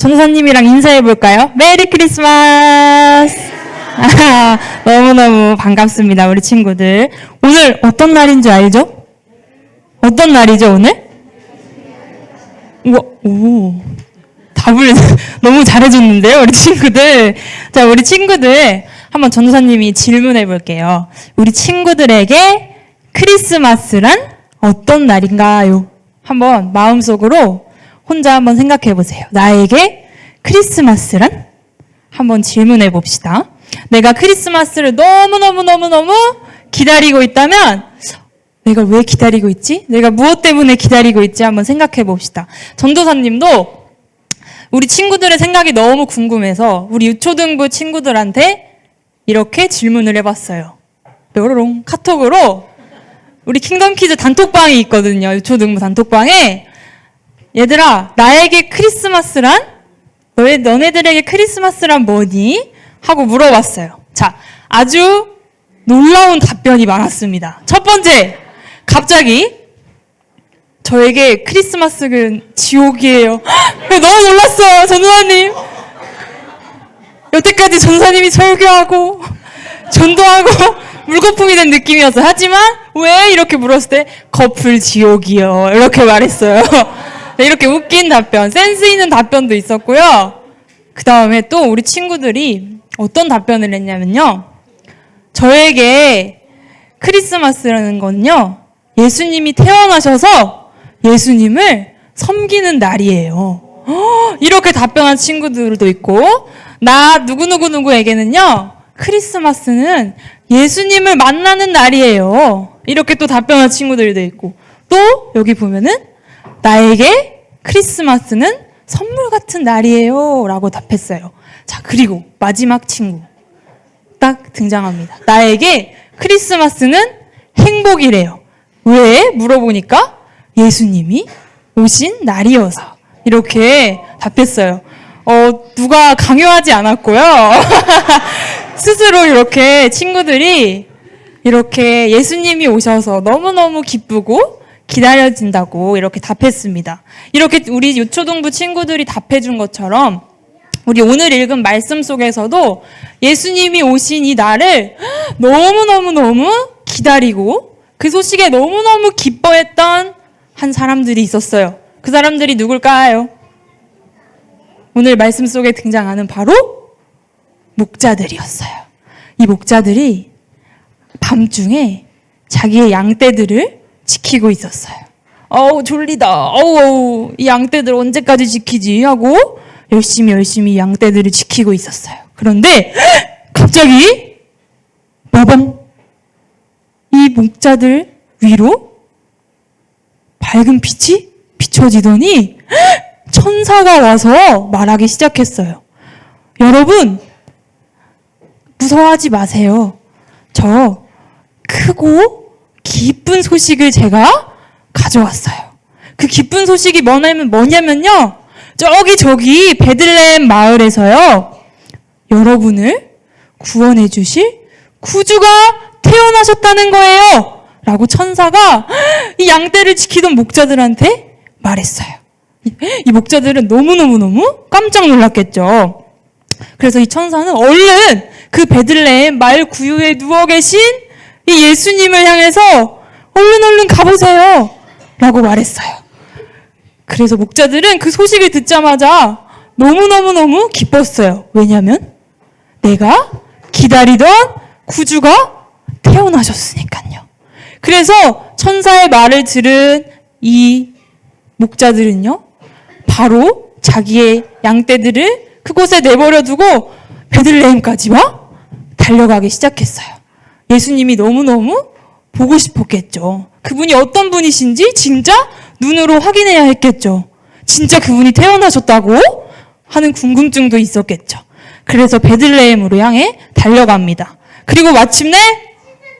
전도사님이랑 인사해볼까요? 메리 크리스마스! 너무너무 반갑습니다, 우리 친구들. 오늘 어떤 날인 줄 알죠? 어떤 날이죠, 오늘? 우와, 답을 너무 잘해줬는데요, 우리 친구들. 자, 우리 친구들, 한번 전도사님이 질문해 볼게요. 우리 친구들에게 크리스마스란 어떤 날인가요? 한번 마음속으로 혼자 한번 생각해 보세요. 나에게 크리스마스란? 한번 질문해 봅시다. 내가 크리스마스를 너무너무 기다리고 있다면 내가 왜 기다리고 있지? 내가 무엇 때문에 기다리고 있지? 한번 생각해 봅시다. 전도사님도 우리 친구들의 생각이 너무 궁금해서 우리 유초등부 친구들한테 이렇게 질문을 해봤어요. 뾰로롱 카톡으로 우리 킹덤 퀴즈 단톡방이 있거든요. 유초등부 단톡방에 얘들아, 나에게 크리스마스란? 너네들에게 크리스마스란 뭐니? 하고 물어봤어요. 자, 아주 놀라운 답변이 많았습니다. 첫 번째, 갑자기 저에게 크리스마스는 지옥이에요. 너무 놀랐어요, 전도사님. 여태까지 전사님이 설교하고 전도하고 물거품이 된 느낌이었어요. 하지만 왜 이렇게 물었을 때 커플 지옥이요 이렇게 말했어요. 네, 이렇게 웃긴 답변, 센스 있는 답변도 있었고요. 그 다음에 또 우리 친구들이 어떤 답변을 했냐면요. 저에게 크리스마스라는 건요, 예수님이 태어나셔서 예수님을 섬기는 날이에요. 이렇게 답변한 친구들도 있고, 나 누구누구누구에게는요, 크리스마스는 예수님을 만나는 날이에요. 이렇게 또 답변한 친구들도 있고, 또 여기 보면은 나에게 크리스마스는 선물 같은 날이에요 라고 답했어요. 자, 그리고 마지막 친구 딱 등장합니다. 나에게 크리스마스는 행복이래요. 왜? 물어보니까 예수님이 오신 날이어서 이렇게 답했어요. 누가 강요하지 않았고요. 스스로 이렇게 친구들이 이렇게 예수님이 오셔서 너무너무 기쁘고 기다려진다고 이렇게 답했습니다. 이렇게 우리 유초등부 친구들이 답해준 것처럼 우리 오늘 읽은 말씀 속에서도 예수님이 오신 이 날을 너무너무 기다리고 그 소식에 너무너무 기뻐했던 한 사람들이 있었어요. 그 사람들이 누굴까요? 오늘 말씀 속에 등장하는 바로 목자들이었어요. 이 목자들이 밤중에 자기의 양떼들을 지키고 있었어요. 졸리다. 이 양떼들 언제까지 지키지? 하고 열심히 양떼들을 지키고 있었어요. 그런데 갑자기 빠밤! 이 목자들 위로 밝은 빛이 비춰지더니 천사가 와서 말하기 시작했어요. 여러분, 무서워하지 마세요. 저 크고 기쁜 소식을 제가 가져왔어요. 그 기쁜 소식이 뭐냐면요. 저기 베들레헴 마을에서요. 여러분을 구원해 주실 구주가 태어나셨다는 거예요. 라고 천사가 이 양떼를 지키던 목자들한테 말했어요. 이 목자들은 너무 깜짝 놀랐겠죠. 그래서 이 천사는 얼른 그 베들레헴 마을 구유에 누워 계신 이 예수님을 향해서 얼른 가보세요 라고 말했어요. 그래서 목자들은 그 소식을 듣자마자 너무너무 기뻤어요. 왜냐하면 내가 기다리던 구주가 태어나셨으니까요. 그래서 천사의 말을 들은 이 목자들은요, 바로 자기의 양떼들을 그곳에 내버려 두고 베들레헴까지 달려가기 시작했어요. 예수님이 너무너무 보고 싶었겠죠. 그분이 어떤 분이신지 진짜 눈으로 확인해야 했겠죠. 진짜 그분이 태어나셨다고 하는 궁금증도 있었겠죠. 그래서 베들레헴으로 향해 달려갑니다. 그리고 마침내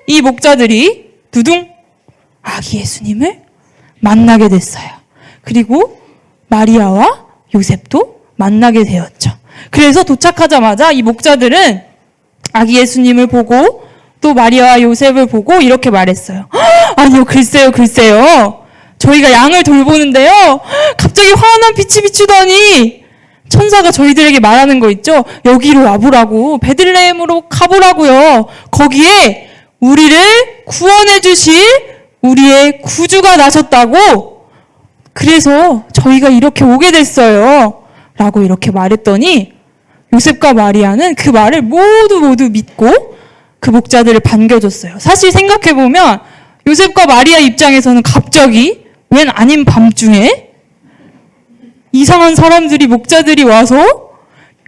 이 목자들이 두둥 아기 예수님을 만나게 됐어요. 그리고 마리아와 요셉도 만나게 되었죠. 그래서 도착하자마자 이 목자들은 아기 예수님을 보고 또 마리아와 요셉을 보고 이렇게 말했어요. 아니요, 글쎄요. 저희가 양을 돌보는데요. 갑자기 환한 빛이 비추더니 천사가 저희들에게 말하는 거 있죠? 여기로 와보라고, 베들레헴으로 가보라고요. 거기에 우리를 구원해 주실 우리의 구주가 나셨다고. 그래서 저희가 이렇게 오게 됐어요. 라고 이렇게 말했더니 요셉과 마리아는 그 말을 모두 믿고 그 목자들을 반겨줬어요. 사실 생각해보면 요셉과 마리아 입장에서는 갑자기 웬 아닌 밤중에 이상한 사람들이, 목자들이 와서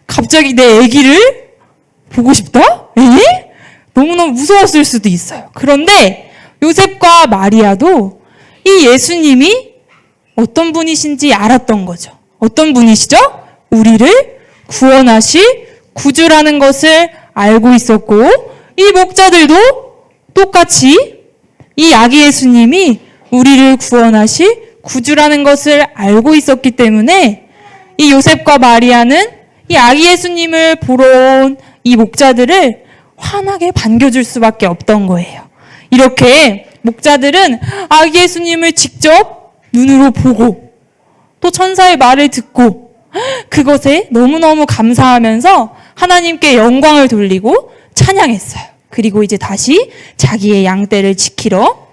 갑자기 내 아기를 보고 싶다? 에? 너무너무 무서웠을 수도 있어요. 그런데 요셉과 마리아도 이 예수님이 어떤 분이신지 알았던 거죠. 어떤 분이시죠? 우리를 구원하실 구주라는 것을 알고 있었고, 이 목자들도 똑같이 이 아기 예수님이 우리를 구원하실 구주라는 것을 알고 있었기 때문에 이 요셉과 마리아는 이 아기 예수님을 보러 온 이 목자들을 환하게 반겨줄 수밖에 없던 거예요. 이렇게 목자들은 아기 예수님을 직접 눈으로 보고 또 천사의 말을 듣고 그것에 너무너무 감사하면서 하나님께 영광을 돌리고 찬양했어요. 그리고 이제 다시 자기의 양떼를 지키러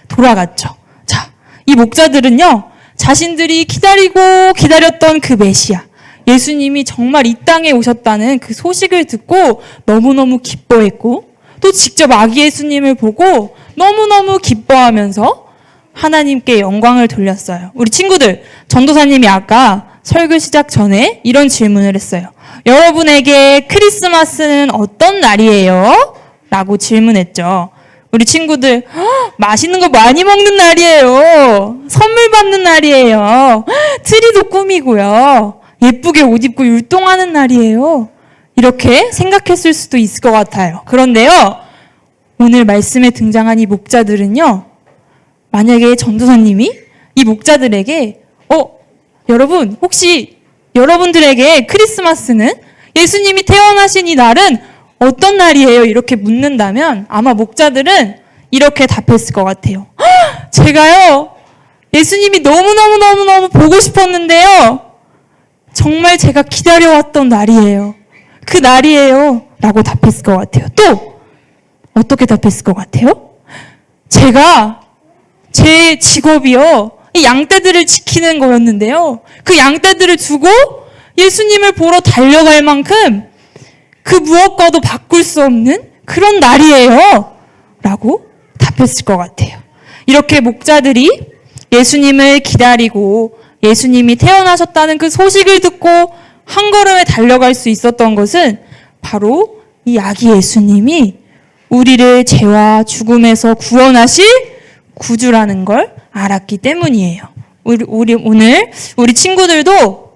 돌아갔죠. 자, 이 목자들은요, 자신들이 기다렸던 그 메시아, 예수님이 정말 이 땅에 오셨다는 그 소식을 듣고 너무너무 기뻐했고, 또 직접 아기 예수님을 보고 너무너무 기뻐하면서 하나님께 영광을 돌렸어요. 우리 친구들, 전도사님이 아까 설교 시작 전에 이런 질문을 했어요. 여러분에게 크리스마스는 어떤 날이에요? 라고 질문했죠. 우리 친구들, 맛있는 거 많이 먹는 날이에요. 선물 받는 날이에요. 트리도 꾸미고요. 예쁘게 옷 입고 율동하는 날이에요. 이렇게 생각했을 수도 있을 것 같아요. 그런데요, 오늘 말씀에 등장한 이 목자들은요, 만약에 전도사님이 이 목자들에게 여러분, 혹시 여러분들에게 크리스마스는, 예수님이 태어나신 이 날은 어떤 날이에요? 이렇게 묻는다면 아마 목자들은 이렇게 답했을 것 같아요. 제가요, 예수님이 너무너무 보고 싶었는데요, 정말 제가 기다려왔던 날이에요. 그 날이에요. 라고 답했을 것 같아요. 또 어떻게 답했을 것 같아요? 제가 제 직업이요, 이 양떼들을 지키는 거였는데요, 그 양떼들을 두고 예수님을 보러 달려갈 만큼 그 무엇과도 바꿀 수 없는 그런 날이에요. 라고 답했을 것 같아요. 이렇게 목자들이 예수님을 기다리고 예수님이 태어나셨다는 그 소식을 듣고 한 걸음에 달려갈 수 있었던 것은 바로 이 아기 예수님이 우리를 죄와 죽음에서 구원하실 구주라는 걸 알았기 때문이에요. 오늘 우리 친구들도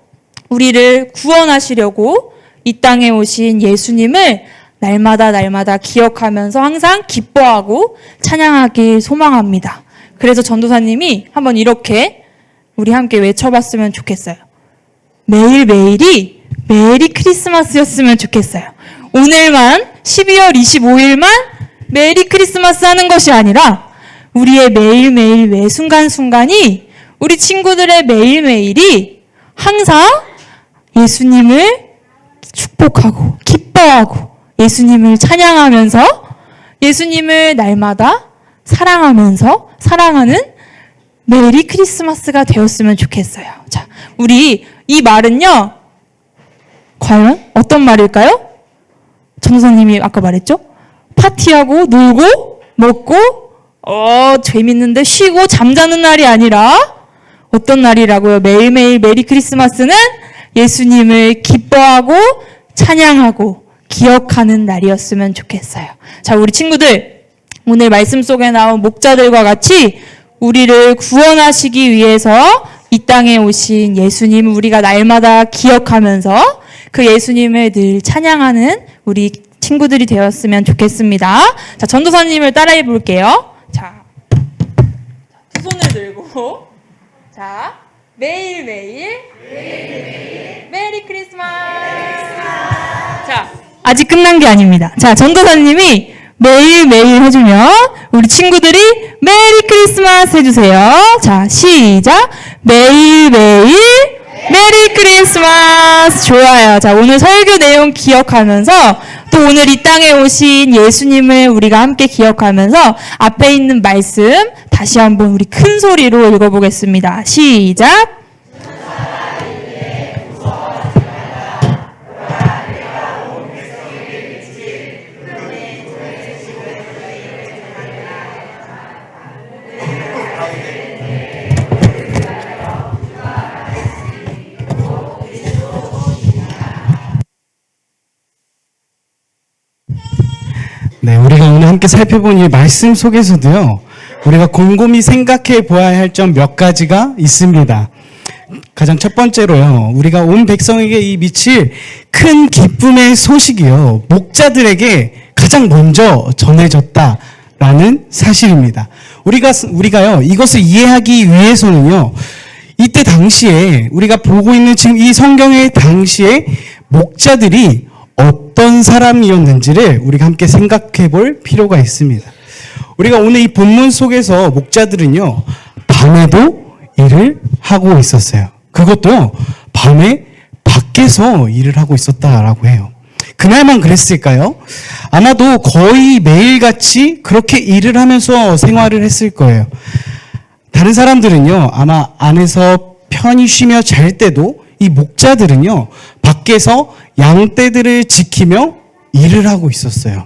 우리를 구원하시려고 이 땅에 오신 예수님을 날마다 기억하면서 항상 기뻐하고 찬양하길 소망합니다. 그래서 전도사님이 한번 이렇게 우리 함께 외쳐봤으면 좋겠어요. 매일매일이 메리 크리스마스였으면 좋겠어요. 오늘만 12월 25일만 메리 크리스마스 하는 것이 아니라 우리의 매일매일 매 순간순간이, 우리 친구들의 매일매일이 항상 예수님을 축복하고 기뻐하고 예수님을 찬양하면서 예수님을 날마다 사랑하면서 사랑하는 메리 크리스마스가 되었으면 좋겠어요. 자, 우리 이 말은요, 과연 어떤 말일까요? 전도사님이 아까 말했죠? 파티하고 놀고 먹고 재밌는데 쉬고 잠자는 날이 아니라 어떤 날이라고요? 매일매일 메리 크리스마스는 예수님을 기뻐하고 찬양하고 기억하는 날이었으면 좋겠어요. 자, 우리 친구들, 오늘 말씀 속에 나온 목자들과 같이 우리를 구원하시기 위해서 이 땅에 오신 예수님을 우리가 날마다 기억하면서 그 예수님을 늘 찬양하는 우리 친구들이 되었으면 좋겠습니다. 자, 전도사님을 따라해 볼게요. 자, 두 손을 들고, 자, 매일매일 메리 크리스마스. 자, 아직 끝난 게 아닙니다. 자, 전도사님이 매일매일 해주면 우리 친구들이 메리 크리스마스 해주세요. 자, 시작. 매일매일 메리 크리스마스. 좋아요. 자, 오늘 설교 내용 기억하면서 또 오늘 이 땅에 오신 예수님을 우리가 함께 기억하면서 앞에 있는 말씀 다시 한번 우리 큰 소리로 읽어보겠습니다. 시작! 네, 우리가 오늘 함께 살펴본 이 말씀 속에서도요, 우리가 곰곰이 생각해 보아야 할 점 몇 가지가 있습니다. 가장 첫 번째로요, 우리가 온 백성에게 이 미칠 큰 기쁨의 소식이요, 목자들에게 가장 먼저 전해졌다라는 사실입니다. 우리가요, 이것을 이해하기 위해서는요, 이때 당시에, 우리가 보고 있는 지금 이 성경의 당시에 목자들이 어떤 사람이었는지를 우리가 함께 생각해 볼 필요가 있습니다. 우리가 오늘 이 본문 속에서 목자들은요, 밤에도 일을 하고 있었어요. 그것도 밤에 밖에서 일을 하고 있었다라고 해요. 그날만 그랬을까요? 아마도 거의 매일같이 그렇게 일을 하면서 생활을 했을 거예요. 다른 사람들은요, 아마 안에서 편히 쉬며 잘 때도 이 목자들은요, 밖에서 양떼들을 지키며 일을 하고 있었어요.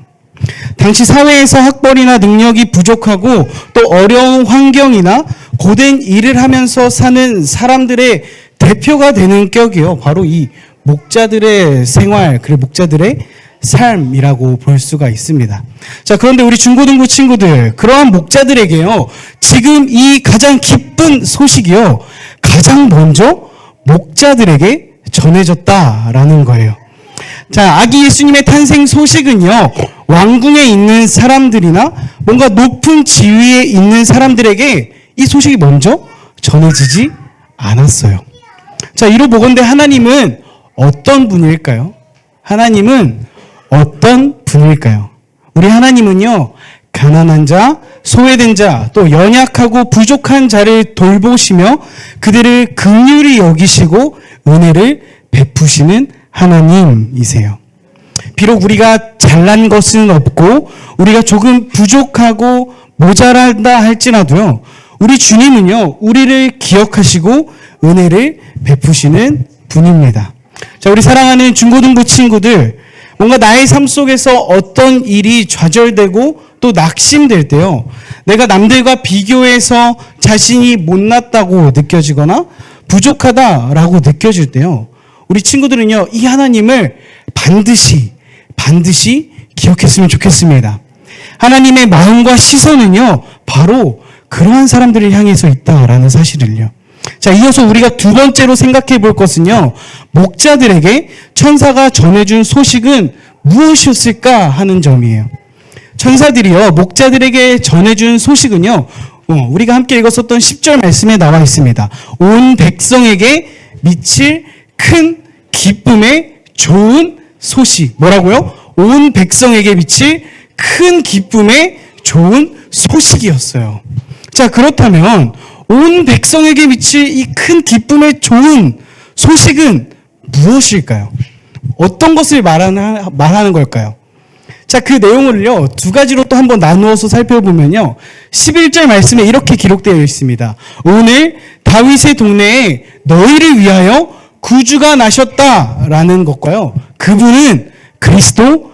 당시 사회에서 학벌이나 능력이 부족하고 또 어려운 환경이나 고된 일을 하면서 사는 사람들의 대표가 되는 격이요, 바로 이 목자들의 생활, 그리고 목자들의 삶이라고 볼 수가 있습니다. 자, 그런데 우리 중고등부 친구들, 그러한 목자들에게요, 지금 이 가장 기쁜 소식이요, 가장 먼저 목자들에게 전해졌다라는 거예요. 자, 아기 예수님의 탄생 소식은요, 왕궁에 있는 사람들이나 뭔가 높은 지위에 있는 사람들에게 이 소식이 먼저 전해지지 않았어요. 자, 이로 보건대 하나님은 어떤 분일까요? 하나님은 어떤 분일까요? 우리 하나님은요, 가난한 자, 소외된 자, 또 연약하고 부족한 자를 돌보시며 그들을 긍휼히 여기시고 은혜를 베푸시는 하나님이세요. 비록 우리가 잘난 것은 없고 우리가 조금 부족하고 모자란다 할지라도요, 우리 주님은요, 우리를 기억하시고 은혜를 베푸시는 분입니다. 자, 우리 사랑하는 중고등부 친구들, 뭔가 나의 삶 속에서 어떤 일이 좌절되고 또 낙심될 때요, 내가 남들과 비교해서 자신이 못났다고 느껴지거나 부족하다라고 느껴질 때요, 우리 친구들은요, 이 하나님을 반드시 기억했으면 좋겠습니다. 하나님의 마음과 시선은요, 바로 그러한 사람들을 향해서 있다라는 사실을요. 자, 이어서 우리가 두 번째로 생각해 볼 것은요, 목자들에게 천사가 전해준 소식은 무엇이었을까 하는 점이에요. 천사들이요, 목자들에게 전해준 소식은요, 우리가 함께 읽었었던 10절 말씀에 나와 있습니다. 온 백성에게 미칠 큰 기쁨의 좋은 소식. 뭐라고요? 온 백성에게 미칠 큰 기쁨의 좋은 소식이었어요. 자, 그렇다면 온 백성에게 미칠 이 큰 기쁨의 좋은 소식은 무엇일까요? 어떤 것을 말하는 걸까요? 자, 그 내용을요, 두 가지로 또 한번 나누어서 살펴보면요, 11절 말씀에 이렇게 기록되어 있습니다. 오늘 다윗의 동네에 너희를 위하여 구주가 나셨다라는 것과요, 그분은 그리스도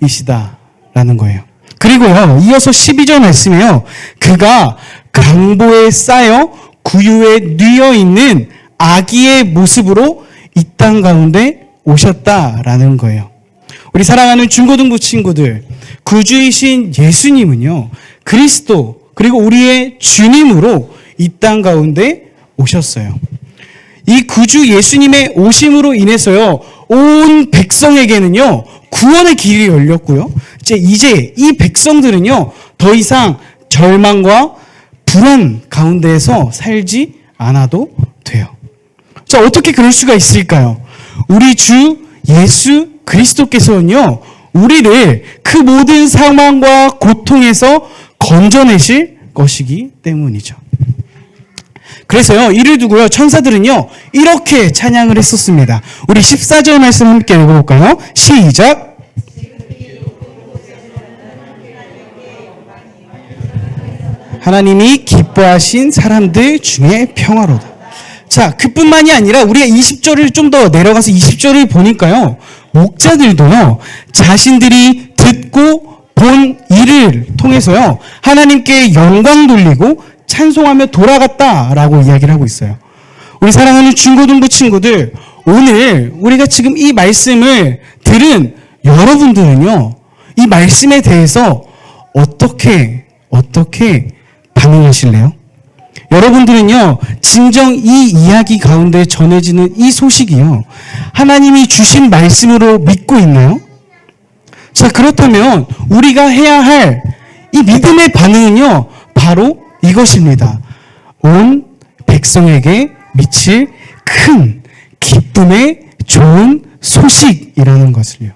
주이시다라는 거예요. 그리고요, 이어서 12절 말씀에요, 그가 강보에 쌓여 구유에 뉘어 있는 아기의 모습으로 이 땅 가운데 오셨다라는 거예요. 우리 사랑하는 중고등부 친구들, 구주이신 예수님은요, 그리스도, 그리고 우리의 주님으로 이 땅 가운데 오셨어요. 이 구주 예수님의 오심으로 인해서요, 온 백성에게는요, 구원의 길이 열렸고요, 이제 이 백성들은요, 더 이상 절망과 불안 가운데에서 살지 않아도 돼요. 자, 어떻게 그럴 수가 있을까요? 우리 주 예수 그리스도께서는요, 우리를 그 모든 상황과 고통에서 건져내실 것이기 때문이죠. 그래서요, 이를 두고요, 천사들은요, 이렇게 찬양을 했었습니다. 우리 14절 말씀 함께 읽어볼까요? 시작! 하나님이 기뻐하신 사람들 중에 평화로다. 자, 그뿐만이 아니라 우리가 20절을 좀 더 내려가서 20절을 보니까요, 목자들도요, 자신들이 듣고 본 일을 통해서요, 하나님께 영광 돌리고 찬송하며 돌아갔다라고 이야기를 하고 있어요. 우리 사랑하는 중고등부 친구들, 오늘 우리가 지금 이 말씀을 들은 여러분들은요, 이 말씀에 대해서 어떻게 반응하실래요? 여러분들은요, 진정 이 이야기 가운데 전해지는 이 소식이요, 하나님이 주신 말씀으로 믿고 있나요? 자, 그렇다면 우리가 해야 할 이 믿음의 반응은요, 바로 이것입니다. 온 백성에게 미칠 큰 기쁨의 좋은 소식이라는 것을요.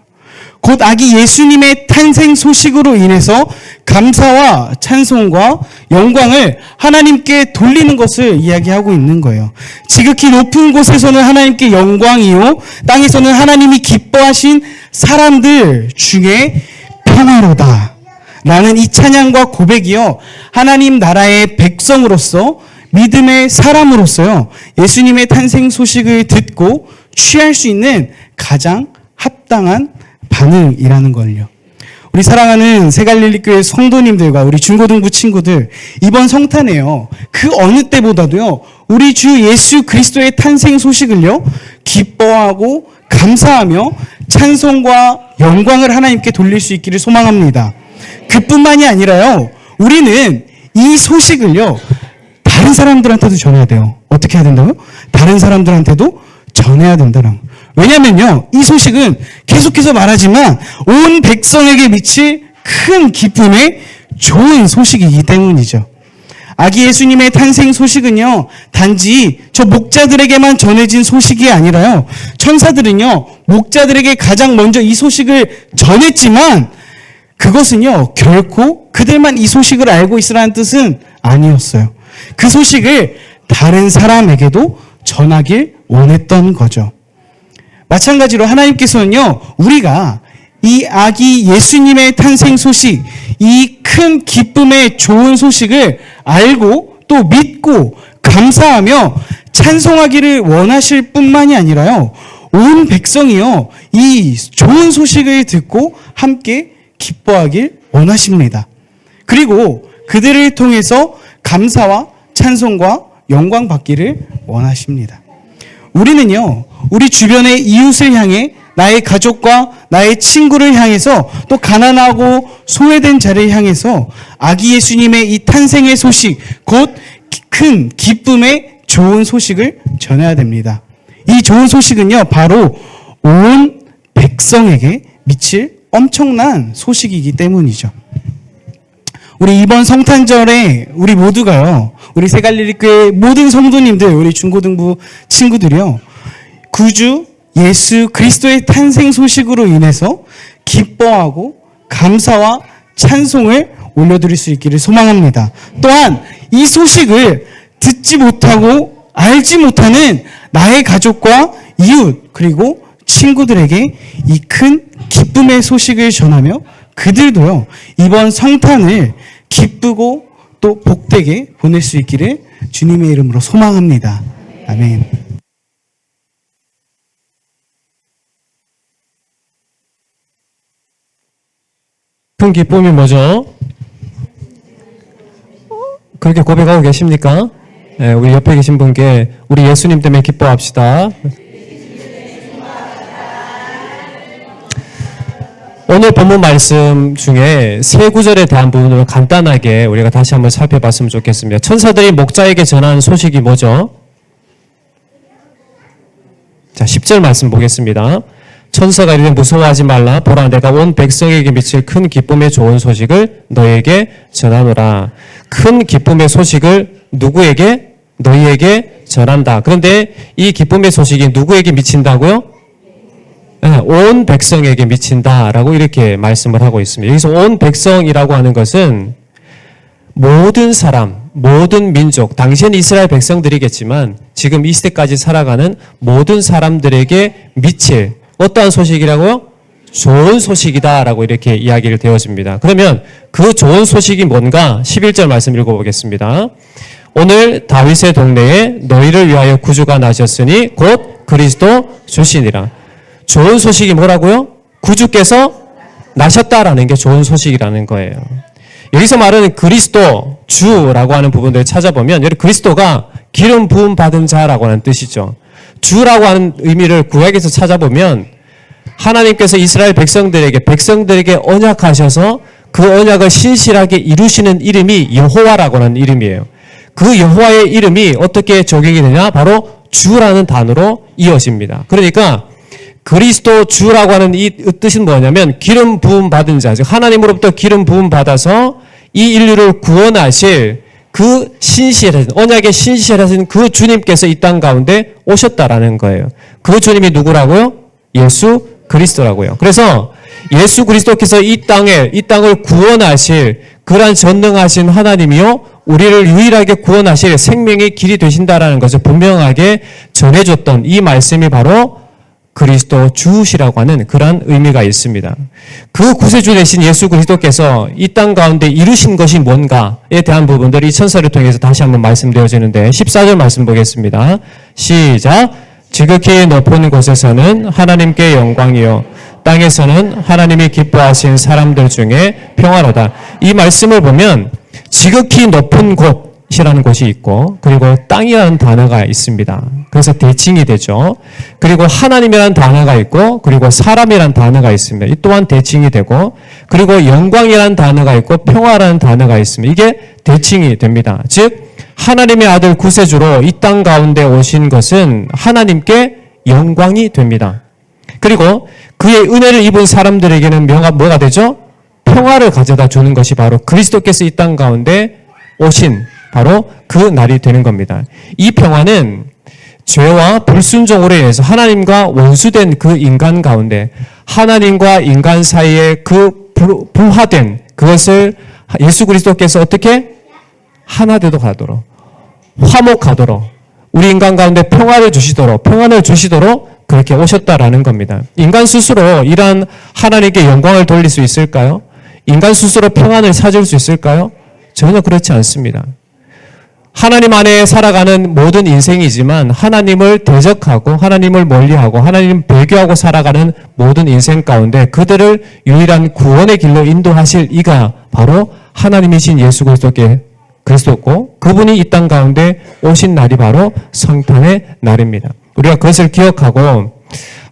곧 아기 예수님의 탄생 소식으로 인해서 감사와 찬송과 영광을 하나님께 돌리는 것을 이야기하고 있는 거예요. 지극히 높은 곳에서는 하나님께 영광이요, 땅에서는 하나님이 기뻐하신 사람들 중에 평화로다 라는 이 찬양과 고백이요, 하나님 나라의 백성으로서 믿음의 사람으로서요, 예수님의 탄생 소식을 듣고 취할 수 있는 가장 합당한 반응이라는 걸요. 우리 사랑하는 새갈릴리교회 성도님들과 우리 중고등부 친구들, 이번 성탄에요, 그 어느 때보다도요, 우리 주 예수 그리스도의 탄생 소식을요, 기뻐하고 감사하며 찬송과 영광을 하나님께 돌릴 수 있기를 소망합니다. 그뿐만이 아니라요, 우리는 이 소식을요, 다른 사람들한테도 전해야 돼요. 어떻게 해야 된다고요? 다른 사람들한테도 전해야 된다는. 왜냐면요, 이 소식은 계속해서 말하지만 온 백성에게 미칠 큰 기쁨의 좋은 소식이기 때문이죠. 아기 예수님의 탄생 소식은요, 단지 저 목자들에게만 전해진 소식이 아니라요, 천사들은요, 목자들에게 가장 먼저 이 소식을 전했지만 그것은요, 결코 그들만 이 소식을 알고 있으라는 뜻은 아니었어요. 그 소식을 다른 사람에게도 전하길 원했던 거죠. 마찬가지로 하나님께서는요, 우리가 이 아기 예수님의 탄생 소식, 이 큰 기쁨의 좋은 소식을 알고 또 믿고 감사하며 찬송하기를 원하실 뿐만이 아니라요, 온 백성이요, 이 좋은 소식을 듣고 함께 기뻐하길 원하십니다. 그리고 그들을 통해서 감사와 찬송과 영광 받기를 원하십니다. 우리는요, 우리 주변의 이웃을 향해, 나의 가족과 나의 친구를 향해서, 또 가난하고 소외된 자를 향해서 아기 예수님의 이 탄생의 소식, 곧 큰 기쁨의 좋은 소식을 전해야 됩니다. 이 좋은 소식은요, 바로 온 백성에게 미칠 엄청난 소식이기 때문이죠. 우리 이번 성탄절에 우리 모두가요, 우리 새갈릴리교회 모든 성도님들, 우리 중고등부 친구들이요, 구주 예수 그리스도의 탄생 소식으로 인해서 기뻐하고 감사와 찬송을 올려드릴 수 있기를 소망합니다. 또한 이 소식을 듣지 못하고 알지 못하는 나의 가족과 이웃 그리고 친구들에게 이 큰 기쁨의 소식을 전하며 그들도요, 이번 성탄을 기쁘고 또 복되게 보낼 수 있기를 주님의 이름으로 소망합니다. 아멘. 큰 기쁨이 뭐죠? 그렇게 고백하고 계십니까? 네, 우리 옆에 계신 분께 우리 예수님 때문에 기뻐합시다. 오늘 본문 말씀 중에 세 구절에 대한 부분을 간단하게 우리가 다시 한번 살펴봤으면 좋겠습니다. 천사들이 목자에게 전한 소식이 뭐죠? 자, 10절 말씀 보겠습니다. 천사가 이르되 무서워하지 말라. 보라, 내가 온 백성에게 미칠 큰 기쁨의 좋은 소식을 너희에게 전하노라. 큰 기쁨의 소식을 누구에게? 너희에게 전한다. 그런데 이 기쁨의 소식이 누구에게 미친다고요? 네, 온 백성에게 미친다라고 이렇게 말씀을 하고 있습니다. 여기서 온 백성이라고 하는 것은 모든 사람, 모든 민족, 당시에는 이스라엘 백성들이겠지만 지금 이 시대까지 살아가는 모든 사람들에게 미칠 어떠한 소식이라고요? 좋은 소식이다라고 이렇게 이야기를 되어집니다. 그러면 그 좋은 소식이 뭔가 11절 말씀 읽어보겠습니다. 오늘 다윗의 동네에 너희를 위하여 구주가 나셨으니 곧 그리스도 주시니라. 좋은 소식이 뭐라고요? 구주께서 나셨다라는 게 좋은 소식이라는 거예요. 여기서 말하는 그리스도, 주라고 하는 부분들을 찾아보면 여기 그리스도가 기름 부음 받은 자라고 하는 뜻이죠. 주라고 하는 의미를 구약에서 찾아보면 하나님께서 이스라엘 백성들에게 언약하셔서 그 언약을 신실하게 이루시는 이름이 여호와라고 하는 이름이에요. 그 여호와의 이름이 어떻게 적용이 되냐? 바로 주라는 단어로 이어집니다. 그러니까 그리스도 주라고 하는 이 뜻은 뭐냐면 기름 부음 받은 자, 즉 하나님으로부터 기름 부음 받아서 이 인류를 구원하실 그 신실하신, 언약의 신실하신 그 주님께서 이 땅 가운데 오셨다라는 거예요. 그 주님이 누구라고요? 예수 그리스도라고요. 그래서 예수 그리스도께서 이 땅을 구원하실 그러한 전능하신 하나님이요, 우리를 유일하게 구원하실 생명의 길이 되신다라는 것을 분명하게 전해줬던 이 말씀이 바로 그리스도 주시라고 하는 그런 의미가 있습니다. 그 구세주 되신 예수 그리스도께서 이 땅 가운데 이루신 것이 뭔가에 대한 부분들이 이 천사를 통해서 다시 한번 말씀되어지는데 14절 말씀 보겠습니다. 시작. 지극히 높은 곳에서는 하나님께 영광이요 땅에서는 하나님이 기뻐하신 사람들 중에 평화로다. 이 말씀을 보면 지극히 높은 곳이라는 곳이 있고 그리고 땅이라는 단어가 있습니다. 그래서 대칭이 되죠. 그리고 하나님이라는 단어가 있고 그리고 사람이라는 단어가 있습니다. 이 또한 대칭이 되고 그리고 영광이라는 단어가 있고 평화라는 단어가 있습니다. 이게 대칭이 됩니다. 즉 하나님의 아들 구세주로 이 땅 가운데 오신 것은 하나님께 영광이 됩니다. 그리고 그의 은혜를 입은 사람들에게는 뭐가 되죠? 평화를 가져다 주는 것이 바로 그리스도께서 이 땅 가운데 오신 바로 그 날이 되는 겁니다. 이 평화는 죄와 불순종으로 인해서 하나님과 원수된 그 인간 가운데 하나님과 인간 사이에 그 불화된 그것을 예수 그리스도께서 어떻게 하나 되도록 화목하도록 우리 인간 가운데 평화를 주시도록 평안을 주시도록 그렇게 오셨다라는 겁니다. 인간 스스로 이러한 하나님께 영광을 돌릴 수 있을까요? 인간 스스로 평안을 찾을 수 있을까요? 전혀 그렇지 않습니다. 하나님 안에 살아가는 모든 인생이지만 하나님을 대적하고 하나님을 멀리하고 하나님을 배교하고 살아가는 모든 인생 가운데 그들을 유일한 구원의 길로 인도하실 이가 바로 하나님이신 예수 그리스도고 그분이 이 땅 가운데 오신 날이 바로 성탄의 날입니다. 우리가 그것을 기억하고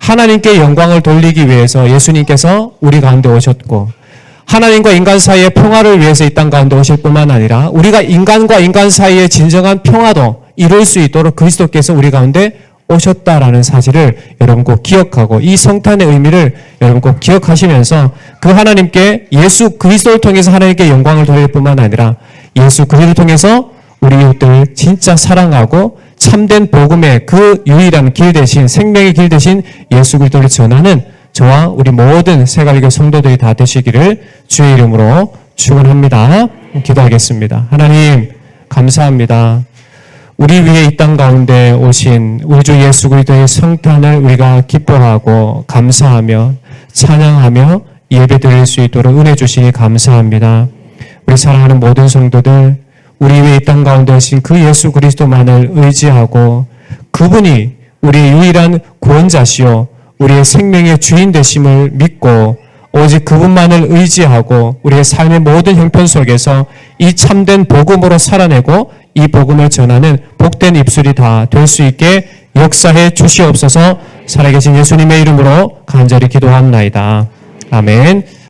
하나님께 영광을 돌리기 위해서 예수님께서 우리 가운데 오셨고 하나님과 인간 사이의 평화를 위해서 이 땅 가운데 오실 뿐만 아니라 우리가 인간과 인간 사이의 진정한 평화도 이룰 수 있도록 그리스도께서 우리 가운데 오셨다라는 사실을 여러분 꼭 기억하고 이 성탄의 의미를 여러분 꼭 기억하시면서 그 하나님께 예수 그리스도를 통해서 하나님께 영광을 돌릴 뿐만 아니라 예수 그리스도를 통해서 우리 이웃들을 진짜 사랑하고 참된 복음의 그 유일한 길 대신 생명의 길 대신 예수 그리스도를 전하는 저와 우리 모든 새갈개 성도들이 다 되시기를 주의 이름으로 축원합니다. 기도하겠습니다. 하나님 감사합니다. 우리 위에 이 땅 가운데 오신 우리 주 예수 그리스도의 성탄을 우리가 기뻐하고 감사하며 찬양하며 예배드릴 수 있도록 은혜 주시니 감사합니다. 우리 사랑하는 모든 성도들 우리 위에 이 땅 가운데 오신 그 예수 그리스도만을 의지하고 그분이 우리의 유일한 구원자시요 우리의 생명의 주인 되심을 믿고 오직 그분만을 의지하고 우리의 삶의 모든 형편 속에서 이 참된 복음으로 살아내고 이 복음을 전하는 복된 입술이 다 될 수 있게 역사해 주시옵소서. 살아계신 예수님의 이름으로 간절히 기도합나이다. 아멘.